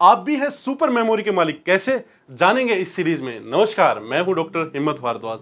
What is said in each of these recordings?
आप भी हैं सुपर मेमोरी के मालिक, कैसे जानेंगे इस सीरीज में। नमस्कार, मैं हूं डॉक्टर हिम्मत भारद्वाज।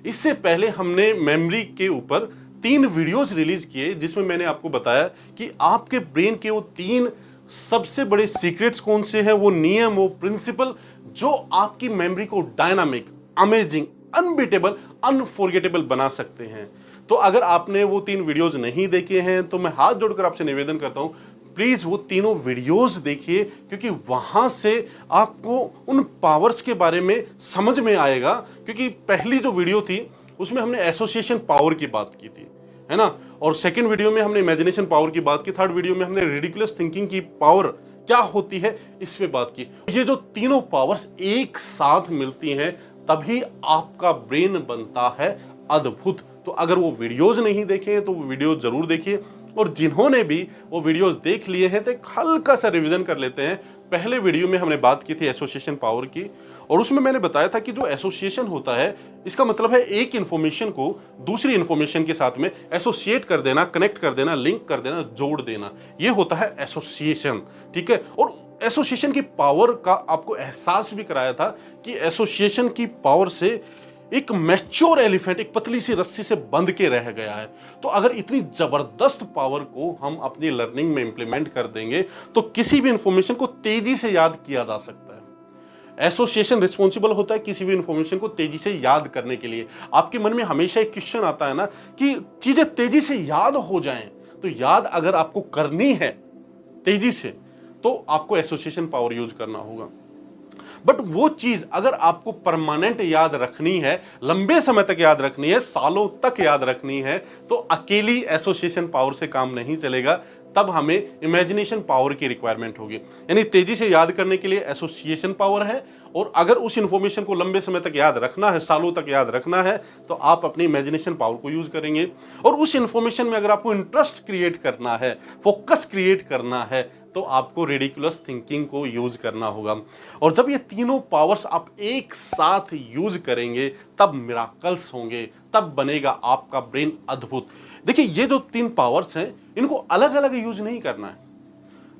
इससे पहले हमने मेमोरी के ऊपर 3 वीडियोस रिलीज किए जिसमें मैंने आपको बताया कि आपके ब्रेन के वो 3 सबसे बड़े सीक्रेट्स कौन से हैं, वो नियम, वो प्रिंसिपल जो आपकी मेमोरी को डायनामिक, अमेजिंग, अनबीटेबल, अनफॉरगेटेबल बना सकते हैं। तो अगर आपने वो 3 वीडियोस नहीं देखे हैं तो मैं हाथ जोड़कर आपसे निवेदन करता हूं, प्लीज वो तीनों वीडियोस देखिए, क्योंकि वहां से आपको उन पावर्स के बारे में समझ में आएगा। क्योंकि पहली जो वीडियो थी उसमें हमने एसोसिएशन पावर की बात की थी, है ना, और सेकंड वीडियो में हमने इमेजिनेशन पावर की बात की, थर्ड वीडियो में हमने रिडिकुलस थिंकिंग की पावर क्या होती है इस पे बात की। ये जो तीनों पावर्स एक साथ मिलती हैं तभी आपका ब्रेन बनता है अद्भुत। तो अगर वो वीडियोस नहीं देखे तो वो वीडियोस जरूर देखिए, और जिन्होंने भी वो वीडियोस देख लिए हैं तो एक हल्का सा रिवीजन कर लेते हैं। पहले वीडियो में हमने बात की थी एसोसिएशन पावर की, और उसमें मैंने बताया था कि जो एसोसिएशन होता है इसका मतलब है एक इंफॉर्मेशन को दूसरी इंफॉर्मेशन के साथ में एसोसिएट कर देना, कनेक्ट कर देना, लिंक कर देना, जोड़ देना, ये होता है एसोसिएशन। ठीक है, और एसोसिएशन की पावर का आपको एहसास भी कराया था कि एसोसिएशन की पावर से एक मैच्योर एलिफेंट एक पतली सी रस्सी से बंध के रह गया है। तो अगर इतनी जबरदस्त पावर को हम अपनी लर्निंग में इंप्लीमेंट कर देंगे तो किसी भी इंफॉर्मेशन को तेजी से याद किया जा सकता है। एसोसिएशन रिस्पॉन्सिबल होता है किसी भी इंफॉर्मेशन को तेजी से याद करने के लिए। आपके मन में हमेशा एक क्वेश्चन आता है ना कि चीजें तेजी से याद हो जाएं, तो याद अगर आपको करनी है तेजी से तो आपको एसोसिएशन पावर यूज करना होगा। बट वो चीज अगर आपको परमानेंट याद रखनी है, लंबे समय तक याद रखनी है, सालों तक याद रखनी है, तो अकेली एसोसिएशन पावर से काम नहीं चलेगा। तब हमें इमेजिनेशन पावर की रिक्वायरमेंट होगी। यानी तेजी से याद करने के लिए एसोसिएशन पावर है, और अगर उस इंफॉर्मेशन को लंबे समय तक याद रखना है, सालों तक याद रखना है, तो आप अपनी इमेजिनेशन पावर को यूज करेंगे। और उस इंफॉर्मेशन में अगर आपको इंटरेस्ट क्रिएट करना है, फोकस क्रिएट करना है, तो आपको रिडिकुलस थिंकिंग को यूज करना होगा। और जब ये तीनों पावर्स आप एक साथ यूज करेंगे तब मिराकल्स होंगे, तब बनेगा आपका ब्रेन अद्भुत। देखिए, ये जो 3 पावर्स हैं इनको अलग अलग यूज नहीं करना है।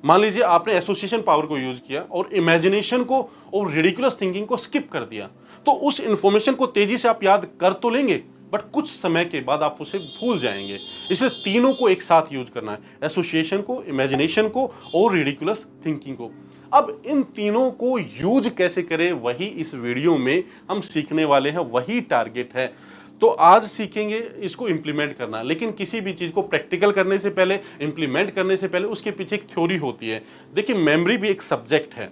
मान लीजिए आपने एसोसिएशन पावर को यूज किया और इमेजिनेशन को और रिडिकुलस थिंकिंग को स्किप कर दिया, तो उस इंफॉर्मेशन को तेजी से आप याद कर तो लेंगे बट कुछ समय के बाद आप उसे भूल जाएंगे। इसलिए तीनों को एक साथ यूज करना है, एसोसिएशन को, इमेजिनेशन को और रिडिकुलस थिंकिंग को। अब इन तीनों को यूज कैसे करें वही इस वीडियो में हम सीखने वाले हैं, वही टारगेट है। तो आज सीखेंगे इसको इंप्लीमेंट करना, लेकिन किसी भी चीज को प्रैक्टिकल करने से पहले, इंप्लीमेंट करने से पहले उसके पीछे एक थ्योरी होती है। देखिए, मेमोरी भी एक सब्जेक्ट है।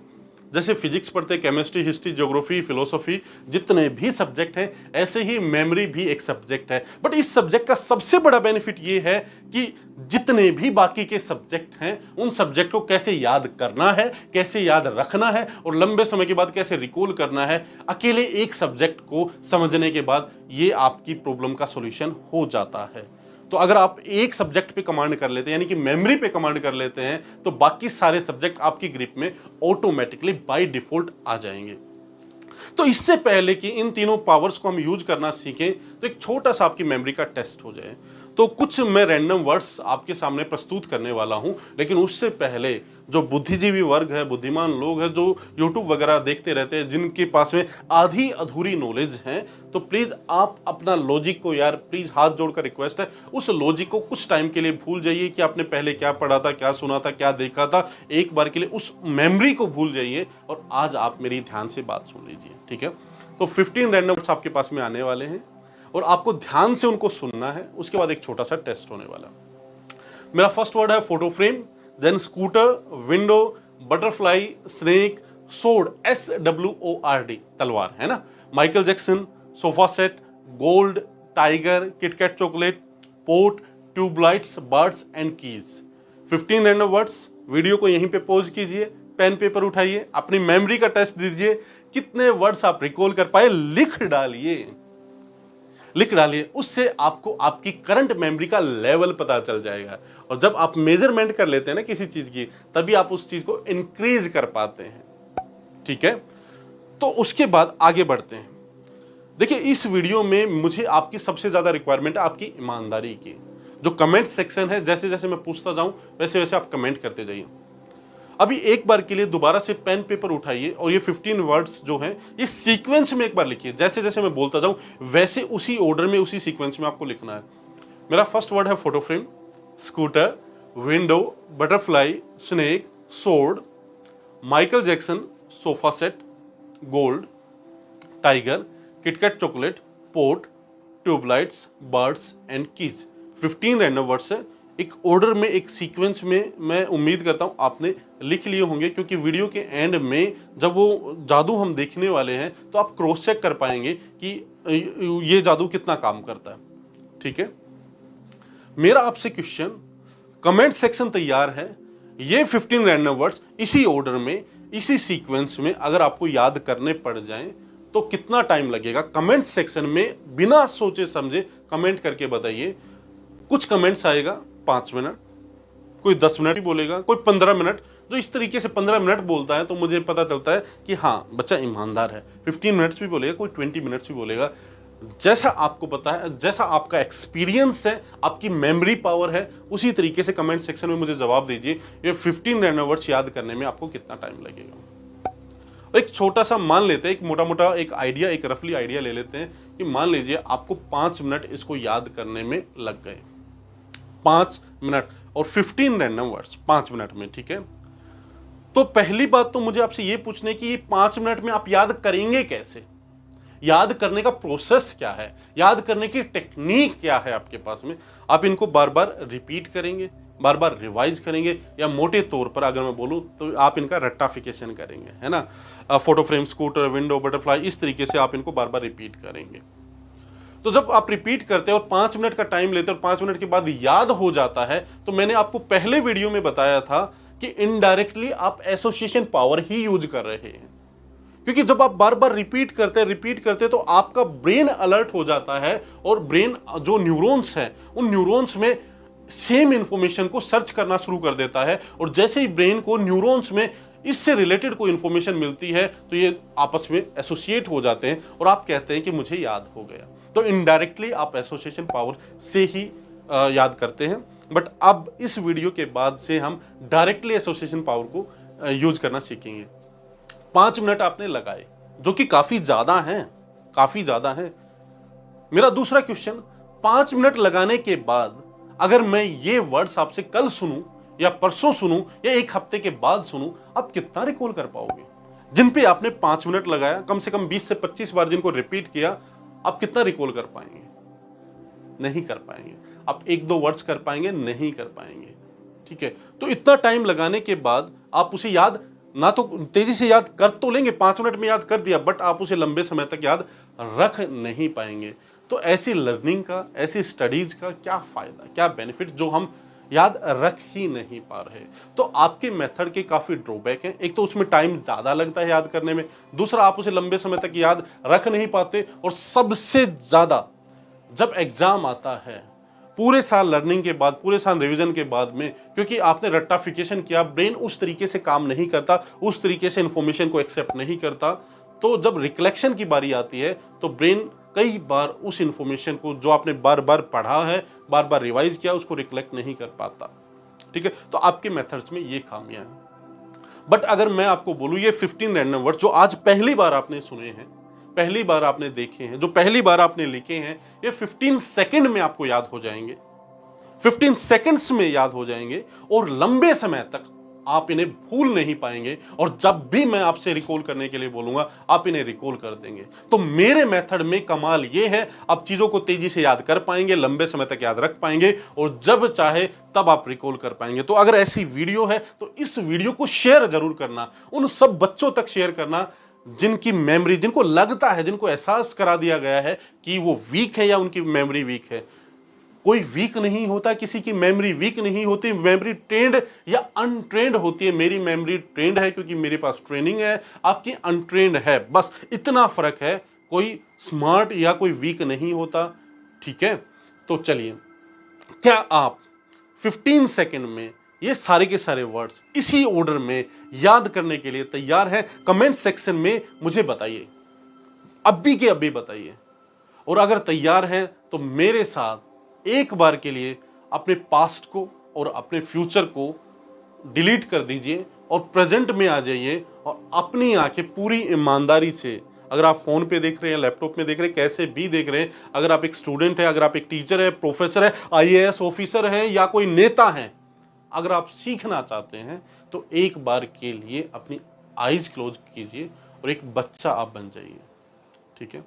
जैसे फिजिक्स पढ़ते, केमिस्ट्री, हिस्ट्री, ज्योग्राफी, फिलोसफी, जितने भी सब्जेक्ट हैं, ऐसे ही मेमोरी भी एक सब्जेक्ट है। बट इस सब्जेक्ट का सबसे बड़ा बेनिफिट ये है कि जितने भी बाकी के सब्जेक्ट हैं उन सब्जेक्ट को कैसे याद करना है, कैसे याद रखना है और लंबे समय के बाद कैसे रिकॉल करना है, अकेले एक सब्जेक्ट को समझने के बाद ये आपकी प्रॉब्लम का सॉल्यूशन हो जाता है। तो अगर आप एक सब्जेक्ट पे कमांड कर लेते हैं, यानी कि मेमोरी पे कमांड कर लेते हैं, तो बाकी सारे सब्जेक्ट आपकी ग्रिप में ऑटोमेटिकली बाय डिफॉल्ट आ जाएंगे। तो इससे पहले कि इन तीनों पावर्स को हम यूज करना सीखें, तो एक छोटा सा आपकी मेमोरी का टेस्ट हो जाए। तो कुछ मैं रैंडम वर्ड्स आपके सामने प्रस्तुत करने वाला हूं, लेकिन उससे पहले जो बुद्धिजीवी वर्ग है, बुद्धिमान लोग हैं, जो यूट्यूब वगैरह देखते रहते हैं, जिनके पास में आधी अधूरी नॉलेज है, तो प्लीज आप अपना लॉजिक को, यार प्लीज हाथ जोड़कर रिक्वेस्ट है, उस लॉजिक को कुछ टाइम के लिए भूल जाइए कि आपने पहले क्या पढ़ा था, क्या सुना था, क्या देखा था। एक बार के लिए उस मेमोरी को भूल जाइए और आज आप मेरी ध्यान से बात सुन लीजिए। ठीक है, तो 15 रैंडम वर्ड्स आपके पास में आने वाले हैं और आपको ध्यान से उनको सुनना है। उसके बाद एक छोटा सा टेस्ट होने वाला। मेरा फर्स्ट वर्ड है photo frame, then scooter, window, butterfly, snake, sword, SWORD, तलवार, है ना, Michael Jackson, sofa set, gold, tiger, KitKat chocolate, port, tubelights, birds and keys. 15 random words. Video को यहीं पे पॉज कीजिए, पेन पेपर उठाइए, अपनी मेमोरी का टेस्ट दीजिए, कितने वर्ड्स आप रिकॉल कर पाए लिख डालिए, लिख डालिए। उससे आपको आपकी करंट मेमोरी का लेवल पता चल जाएगा, और जब आप मेजरमेंट कर लेते हैं ना किसी चीज की, तभी आप उस चीज को इंक्रीज कर पाते हैं। ठीक है, तो उसके बाद आगे बढ़ते हैं। देखिए, इस वीडियो में मुझे आपकी सबसे ज्यादा रिक्वायरमेंट है आपकी ईमानदारी की। जो कमेंट सेक्शन है, जैसे जैसे मैं पूछता जाऊं वैसे वैसे आप कमेंट करते जाइए। अभी एक बार के लिए दोबारा से पेन पेपर उठाइए और ये 15 वर्ड्स जो हैं ये सीक्वेंस में एक बार लिखिए। जैसे जैसे मैं बोलता जाऊं वैसे उसी ऑर्डर में, उसी सीक्वेंस में आपको लिखना है। मेरा फर्स्ट वर्ड है photo frame, scooter, window, butterfly, snake, sword, Michael Jackson, sofa set, gold, tiger, KitKat chocolate, port, tubelights, birds and keys. 15 random words है, एक ऑर्डर में, एक सीक्वेंस में। मैं उम्मीद करता हूं आपने लिख लिए होंगे, क्योंकि वीडियो के एंड में जब वो जादू हम देखने वाले हैं तो आप क्रॉस चेक कर पाएंगे कि ये जादू कितना काम करता है। ठीक है, मेरा आपसे क्वेश्चन, कमेंट सेक्शन तैयार है, ये 15 रैंडम वर्ड्स इसी ऑर्डर में, इसी सीक्वेंस में अगर आपको याद करने पड़ जाएं तो कितना टाइम लगेगा? कमेंट सेक्शन में बिना सोचे समझे कमेंट करके बताइए। कुछ कमेंट्स आएगा 5 मिनट, कोई 10 मिनट भी बोलेगा, कोई 15 मिनट। जो इस तरीके से 15 मिनट बोलता है तो मुझे पता चलता है कि हाँ, बच्चा ईमानदार है। 15 मिनट्स भी बोलेगा, कोई 20 मिनट्स भी बोलेगा। जैसा आपको पता है, जैसा आपका एक्सपीरियंस है, आपकी मेमोरी पावर है, उसी तरीके से कमेंट सेक्शन में मुझे जवाब दीजिए। ये 15 रैंडम वर्ड्स याद करने में आपको कितना टाइम लगेगा? एक छोटा सा मान लेते हैं, एक मोटा मोटा एक आइडिया, एक रफली आइडिया ले लेते हैं कि मान लीजिए आपको 5 मिनट इसको याद करने में लग गए। 5 मिनट और 15 रैंडम वर्ड्स 5 मिनट में। ठीक है, तो पहली बात तो मुझे आपसे ये पूछने की, 5 मिनट में आप याद करेंगे कैसे? याद करने का प्रोसेस क्या है? याद करने की टेक्निक क्या है आपके पास में? आप इनको बार बार रिपीट करेंगे, बार बार रिवाइज करेंगे, या मोटे तौर पर अगर मैं बोलूं तो आप इनका रट्टाफिकेशन करेंगे, है ना? Photo frame, scooter, window, butterfly, इस तरीके से आप इनको बार बार रिपीट करेंगे। तो जब आप रिपीट करते हैं और 5 मिनट का टाइम लेते हैं और 5 मिनट के बाद याद हो जाता है, तो मैंने आपको पहले वीडियो में बताया था कि इनडायरेक्टली आप एसोसिएशन पावर ही यूज कर रहे हैं। क्योंकि जब आप बार बार रिपीट करते हैं तो आपका ब्रेन अलर्ट हो जाता है और ब्रेन जो न्यूरॉन्स हैं उन न्यूरॉन्स में सेम इंफॉर्मेशन को सर्च करना शुरू कर देता है। और जैसे ही ब्रेन को न्यूरॉन्स में इससे रिलेटेड कोई इंफॉर्मेशन मिलती है तो ये आपस में एसोसिएट हो जाते हैं और आप कहते हैं कि मुझे याद हो गया। तो इनडायरेक्टली आप एसोसिएशन पावर से ही याद करते हैं। बट अब इस वीडियो के बाद से हम डायरेक्टली एसोसिएशन पावर को यूज करना सीखेंगे। 5 मिनट आपने लगाए, जो कि काफी ज्यादा है। मेरा दूसरा क्वेश्चन, 5 मिनट लगाने के बाद अगर मैं ये वर्ड्स आपसे कल सुनूं या परसों सुनूं या एक हफ्ते के बाद सुनूं, आप कितना रिकॉल कर पाओगे? जिन पे आपने 5 मिनट लगाया, कम से कम 20 से 25 बार जिनको रिपीट किया, आप कितना रिकॉल कर पाएंगे? नहीं कर पाएंगे। आप 1-2 वर्ड्स कर पाएंगे? नहीं कर पाएंगे। ठीक है, तो इतना टाइम लगाने के बाद आप उसे याद ना तो तेजी से याद कर तो लेंगे, 5 मिनट में याद कर दिया, बट आप उसे लंबे समय तक याद रख नहीं पाएंगे। तो ऐसी लर्निंग का, ऐसी स्टडीज का क्या फायदा, क्या बेनिफिट, जो हम याद रख ही नहीं पा रहे? तो आपके मेथड के काफी ड्रॉबैक हैं। एक तो उसमें टाइम ज्यादा लगता है याद करने में, दूसरा आप उसे लंबे समय तक याद रख नहीं पाते, और सबसे ज्यादा जब एग्जाम आता है, पूरे साल लर्निंग के बाद, पूरे साल रिवीजन के बाद में, क्योंकि आपने रट्टाफिकेशन किया, ब्रेन उस तरीके से काम नहीं करता, उस तरीके से इंफॉर्मेशन को एक्सेप्ट नहीं करता। तो जब रिकलेक्शन की बारी आती है तो ब्रेन कई बार उस इंफॉर्मेशन को जो आपने बार बार पढ़ा है, बार बार रिवाइज किया, उसको रिकलेक्ट नहीं कर पाता। ठीक है, तो आपके मेथड्स में ये खामियां हैं। बट अगर मैं आपको बोलूं, ये 15 रैंडम वर्ड जो आज पहली बार आपने सुने हैं, पहली बार आपने देखे हैं, जो पहली बार आपने लिखे हैं, ये 15 सेकंड में आपको याद हो जाएंगे, 15 सेकंड्स में याद हो जाएंगे, और लंबे समय तक आप इन्हें भूल नहीं पाएंगे। और जब भी मैं आपसे रिकॉल करने के लिए बोलूंगा, आप इन्हें रिकॉल कर देंगे। तो मेरे मेथड में कमाल ये है, आप चीजों को तेजी से याद कर पाएंगे, लंबे समय तक याद रख पाएंगे, और जब चाहे तब आप रिकॉल कर पाएंगे। तो अगर ऐसी वीडियो है तो इस वीडियो को शेयर जरूर करना, उन सब बच्चों तक शेयर करना जिनकी मेमोरी, जिनको लगता है, जिनको एहसास करा दिया गया है कि वो वीक है या उनकी मेमोरी वीक है। कोई वीक नहीं होता, किसी की मेमोरी वीक नहीं होती, मेमोरी ट्रेंड या अनट्रेंड होती है। मेरी मेमोरी ट्रेंड है क्योंकि मेरे पास ट्रेनिंग है, आपकी अनट्रेंड है, बस इतना फर्क है। कोई स्मार्ट या कोई वीक नहीं होता। ठीक है, तो चलिए, क्या आप 15 सेकंड में ये सारे के सारे वर्ड्स इसी ऑर्डर में याद करने के लिए तैयार हैं? कमेंट सेक्शन में मुझे बताइए। अभी के अभी बताइए। और अगर तैयार हैं तो मेरे साथ एक बार के लिए अपने पास्ट को और अपने फ्यूचर को डिलीट कर दीजिए और प्रेजेंट में आ जाइए और अपनी आंखें पूरी ईमानदारी से, अगर आप फोन पे देख रहे हैं, लैपटॉप में देख रहे हैं, कैसे भी देख रहे हैं, अगर आप एक स्टूडेंट हैं, अगर आप एक टीचर है, प्रोफेसर है, आईएएस ऑफिसर हैं या कोई नेता हैं, अगर आप सीखना चाहते हैं तो एक बार के लिए अपनी आईज क्लोज कीजिए और एक बच्चा आप बन जाइए। ठीक है,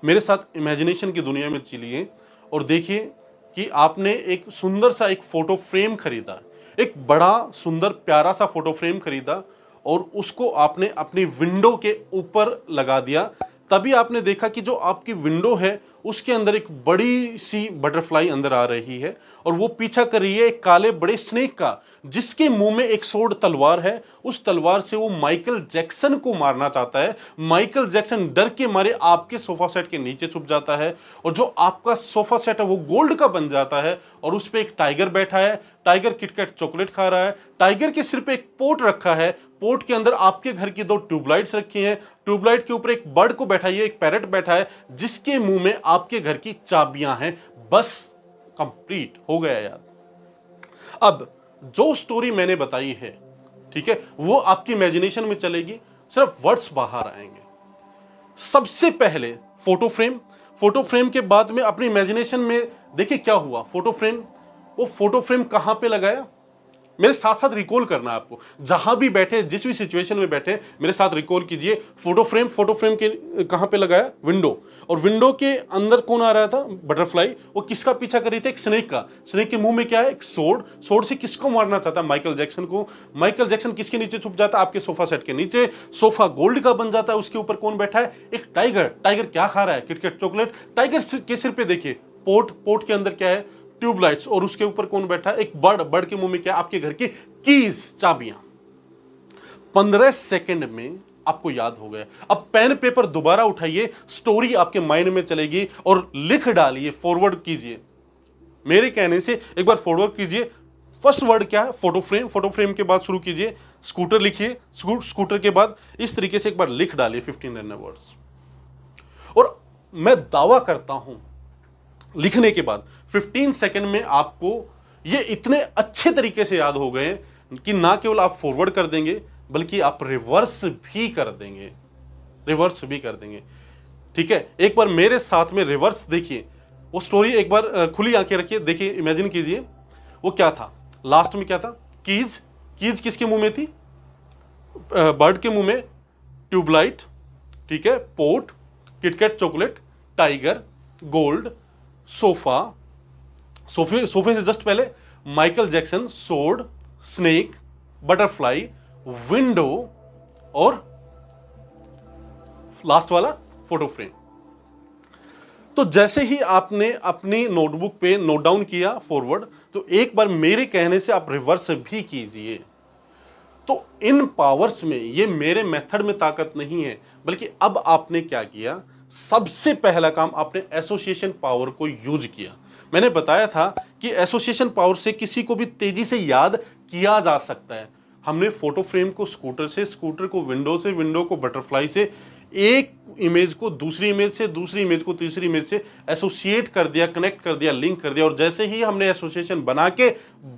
मेरे साथ इमेजिनेशन की दुनिया में चलिए और देखिए कि आपने एक सुंदर सा एक फोटो फ्रेम खरीदा, एक बड़ा सुंदर प्यारा सा फोटो फ्रेम खरीदा और उसको आपने अपनी विंडो के ऊपर लगा दिया। तभी आपने देखा कि जो आपकी विंडो है उसके अंदर एक बड़ी सी बटरफ्लाई अंदर आ रही है और वो पीछा कर रही है एक काले बड़े स्नेक का, जिसके मुंह में एक सोड तलवार है। उस तलवार से वो माइकल जैक्सन को मारना चाहता है। माइकल जैक्सन डर के मारे आपके सोफा सेट के नीचे छुप जाता है और जो आपका सोफा सेट है वो गोल्ड का बन जाता है और उस पे एक टाइगर बैठा है। टाइगर किटकैट चॉकलेट खा रहा है। टाइगर के सिर पे एक पोट रखा है। पोट के अंदर आपके घर की 2 ट्यूबलाइट्स रखी हैं। ट्यूबलाइट के ऊपर एक बर्ड को बैठाइए, एक पैरट बैठा है जिसके मुंह में आपके घर की चाबियां हैं। बस कंप्लीट हो गया यार। अब जो स्टोरी मैंने बताई है, ठीक है, वो आपकी इमेजिनेशन में चलेगी, सिर्फ वर्ड्स बाहर आएंगे। सबसे पहले फोटो फ्रेम, फोटो फ्रेम के बाद में अपनी इमेजिनेशन में देखिए क्या हुआ। फोटो फ्रेम, वो फोटो फ्रेम कहां पे लगाया, मेरे साथ साथ रिकॉल करना है आपको। जहां भी बैठे, जिस भी सिचुएशन में बैठे, मेरे साथ रिकॉल कीजिए। फोटो फ्रेम, फोटो फ्रेम के कहां पे लगाया, विंडो, और विंडो के अंदर कौन आ रहा था, बटरफ्लाई। वो किसका पीछा कर रही थी, एक स्नेक का। स्नेक के मुंह में क्या है, एक सोड। सोड से किसको मारना चाहता है, माइकल जैक्सन को। माइकल जैक्सन किसके नीचे छुप जाता है, आपके सोफा सेट के नीचे। सोफा गोल्ड का बन जाता है, उसके ऊपर कौन बैठा है, एक टाइगर। टाइगर क्या खा रहा है, किटकैट चॉकलेट। टाइगर के सिर पे देखिए पोट, पोट के अंदर क्या है, ट्यूबलाइट्स, और उसके ऊपर कौन बैठा है, एक बर्ड। बर्ड के मुंह में क्या, आपके घर की कीज, चाबियां। 15 सेकंड में आपको याद हो गया। अब पेन पेपर दोबारा उठाइए, स्टोरी आपके माइंड में चलेगी और लिख डालिए, फॉरवर्ड कीजिए। मेरे कहने से एक बार फॉरवर्ड कीजिए। फर्स्ट वर्ड क्या है, फोटो फ्रेम। फोटो फ्रेम के बाद शुरू कीजिए, स्कूटर लिखिए। स्कूटर के बाद इस तरीके से एक बार लिख डालिए 15 रैंडम वर्ड्स। और मैं दावा करता हूं लिखने के बाद 15 सेकंड में आपको ये इतने अच्छे तरीके से याद हो गए कि ना केवल आप फॉरवर्ड कर देंगे बल्कि आप रिवर्स भी कर देंगे, रिवर्स भी कर देंगे। ठीक है, एक बार मेरे साथ में रिवर्स देखिए वो स्टोरी। एक बार खुली आंखें रखिए, देखिए, इमेजिन कीजिए वो क्या था, लास्ट में क्या था, कीज। कीज किसके मुंह में थी, बर्ड के मुंह में। ट्यूबलाइट, ठीक है, port, KitKat chocolate, tiger, gold, sofa, सोफे से जस्ट पहले Michael Jackson, sword, snake, butterfly, window और लास्ट वाला फोटो फ्रेम। तो जैसे ही आपने अपनी नोटबुक पे नोट डाउन किया फॉरवर्ड, तो एक बार मेरे कहने से आप रिवर्स भी कीजिए। तो इन पावर्स में, ये मेरे मेथड में ताकत नहीं है, बल्कि अब आपने क्या किया, सबसे पहला काम आपने एसोसिएशन पावर को यूज किया। मैंने बताया था कि एसोसिएशन पावर से किसी को भी तेजी से याद किया जा सकता है। हमने फोटो फ्रेम को स्कूटर से, स्कूटर को विंडो से, विंडो को बटरफ्लाई से, एक इमेज को दूसरी इमेज से, दूसरी इमेज को तीसरी इमेज से एसोसिएट कर दिया, कनेक्ट कर दिया, लिंक कर दिया। और जैसे ही हमने एसोसिएशन बना के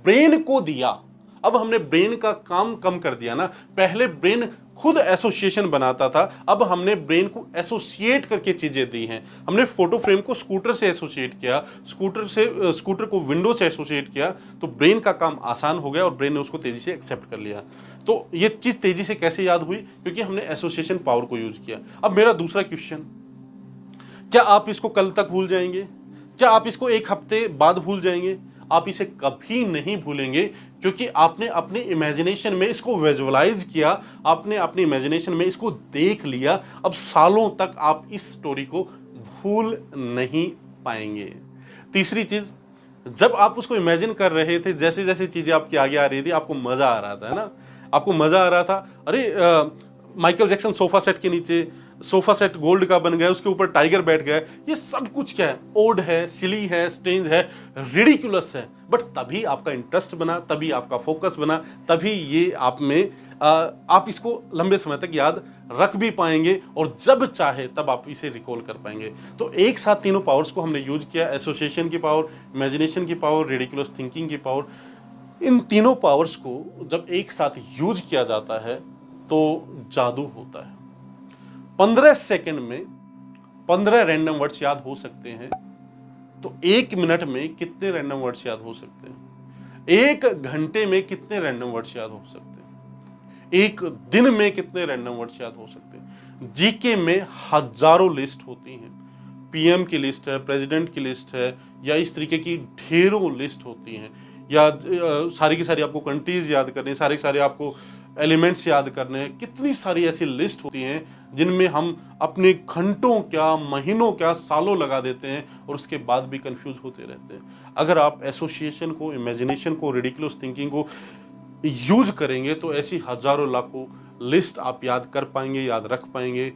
ब्रेन को दिया, अब हमने ब्रेन का काम कम कर दिया ना। पहले ब्रेन खुद एसोसिएशन बनाता था, अब हमने ब्रेन को एसोसिएट करके चीजें दी हैं। हमने फोटो फ्रेम को स्कूटर से एसोसिएट किया, स्कूटर को विंडो से एसोसिएट किया, तो ब्रेन का काम आसान हो गया और ब्रेन ने उसको तेजी से एक्सेप्ट कर लिया। तो ये चीज तेजी से कैसे याद हुई, क्योंकि हमने एसोसिएशन पावर को यूज किया। अब मेरा दूसरा क्वेश्चन, क्या आप इसको कल तक भूल जाएंगे, क्या आप इसको एक हफ्ते बाद भूल जाएंगे? आप इसे कभी नहीं भूलेंगे, क्योंकि आपने अपने इमेजिनेशन में इसको विजुअलाइज किया, आपने अपनी इमेजिनेशन में इसको देख लिया। अब सालों तक आप इस स्टोरी को भूल नहीं पाएंगे। तीसरी चीज, जब आप उसको इमेजिन कर रहे थे, जैसे जैसे चीजें आपके आगे आ रही थी, आपको मजा आ रहा था, है ना, आपको मजा आ रहा था। अरे माइकल जैक्सन सोफा सेट के नीचे, सोफा सेट गोल्ड का बन गया, उसके ऊपर टाइगर बैठ गया। ये सब कुछ क्या है, ओड है, सिली है, स्ट्रेंज है, रिडिकुलस है। बट तभी आपका इंटरेस्ट बना, तभी आपका फोकस बना, तभी ये आप में आप इसको लंबे समय तक याद रख भी पाएंगे और जब चाहे तब आप इसे रिकॉल कर पाएंगे। तो एक साथ तीनों पावर्स को हमने यूज किया, एसोसिएशन की पावर, इमेजिनेशन की पावर, रिडिकुलस थिंकिंग की पावर। इन तीनों पावर्स को जब एक साथ यूज किया जाता है तो जादू होता है। 15 सेकंड में 15 रैंडम वर्ड्स याद हो सकते हैं, तो 1 मिनट में कितने रैंडम वर्ड्स याद हो सकते हैं? 1 घंटे में कितने रैंडम वर्ड्स याद हो सकते हैं? 1 दिन में कितने रैंडम वर्ड्स याद हो सकते हैं? जीके में हजारों लिस्ट होती हैं, पीएम की लिस्ट है, प्रेसिडेंट की लिस्ट है, या इस तरीके की ढेरों लिस्ट होती हैं, या सारी की सारी आपको कंट्रीज याद करनी है, सारे के सारे आपको एलिमेंट्स याद करने हैं। कितनी सारी ऐसी लिस्ट होती हैं जिनमें हम अपने घंटों क्या, महीनों क्या, सालों लगा देते हैं और उसके बाद भी कंफ्यूज होते रहते हैं। अगर आप एसोसिएशन को, इमेजिनेशन को, रिडिकुलस थिंकिंग को यूज करेंगे तो ऐसी हजारों लाखों लिस्ट आप याद कर पाएंगे, याद रख पाएंगे।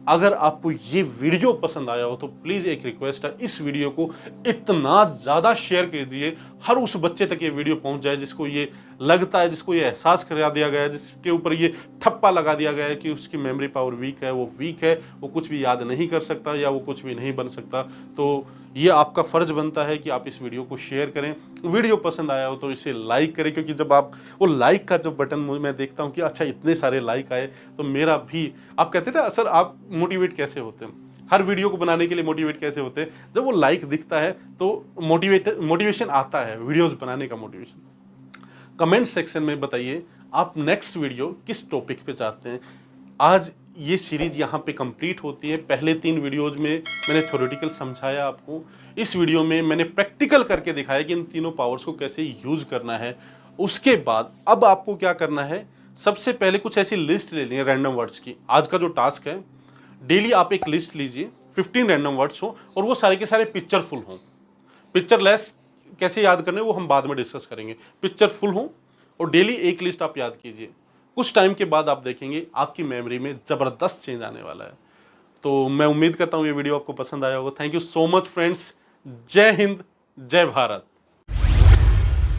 अगर आपको ये वीडियो पसंद आया हो तो प्लीज एक रिक्वेस्ट है, इस वीडियो को इतना ज्यादा शेयर कर दीजिए, हर उस बच्चे तक ये वीडियो पहुंच जाए जिसको ये लगता है, जिसको ये एहसास करा दिया गया है, जिसके ऊपर ये ठप्पा लगा दिया गया है कि उसकी मेमोरी पावर वीक है, वो वीक है, वो कुछ भी याद नहीं कर सकता या वो कुछ भी नहीं बन सकता। तो ये आपका फर्ज बनता है कि आप इस वीडियो को शेयर करें। वीडियो पसंद आया हो तो इसे लाइक करें, क्योंकि जब आप वो लाइक का जब बटन मैं देखता हूँ कि अच्छा इतने सारे लाइक आए, तो मेरा भी, आप कहते हैं ना सर आप मोटिवेट कैसे होते हैं, हर वीडियो को बनाने के लिए मोटिवेट कैसे होते हैं, जब वो लाइक दिखता है तो मोटिवेशन आता है, वीडियोस बनाने का मोटिवेशन। कमेंट सेक्शन में बताइए आप नेक्स्ट वीडियो किस टॉपिक पे चाहते हैं। आज ये सीरीज यहाँ पे कंप्लीट होती है। पहले 3 वीडियोज में मैंने थ्योरेटिकल समझाया आपको, इस वीडियो में मैंने प्रैक्टिकल करके दिखाया कि इन तीनों पावर्स को कैसे यूज करना है। उसके बाद अब आपको क्या करना है, सबसे पहले कुछ ऐसी लिस्ट ले लेनी है रैंडम वर्ड्स की। आज का जो टास्क है, डेली आप एक लिस्ट लीजिए, 15 रैंडम वर्ड्स हो और वो सारे के सारे पिक्चरफुल हों। पिक्चरलेस कैसे याद करने वो हम बाद में डिस्कस करेंगे। पिक्चरफुल हो और डेली एक लिस्ट आप याद कीजिए। कुछ टाइम के बाद आप देखेंगे आपकी मेमोरी में जबरदस्त चेंज आने वाला है। तो मैं उम्मीद करता हूं ये वीडियो आपको पसंद आया होगा। Thank you so much friends. जय हिंद, जय भारत।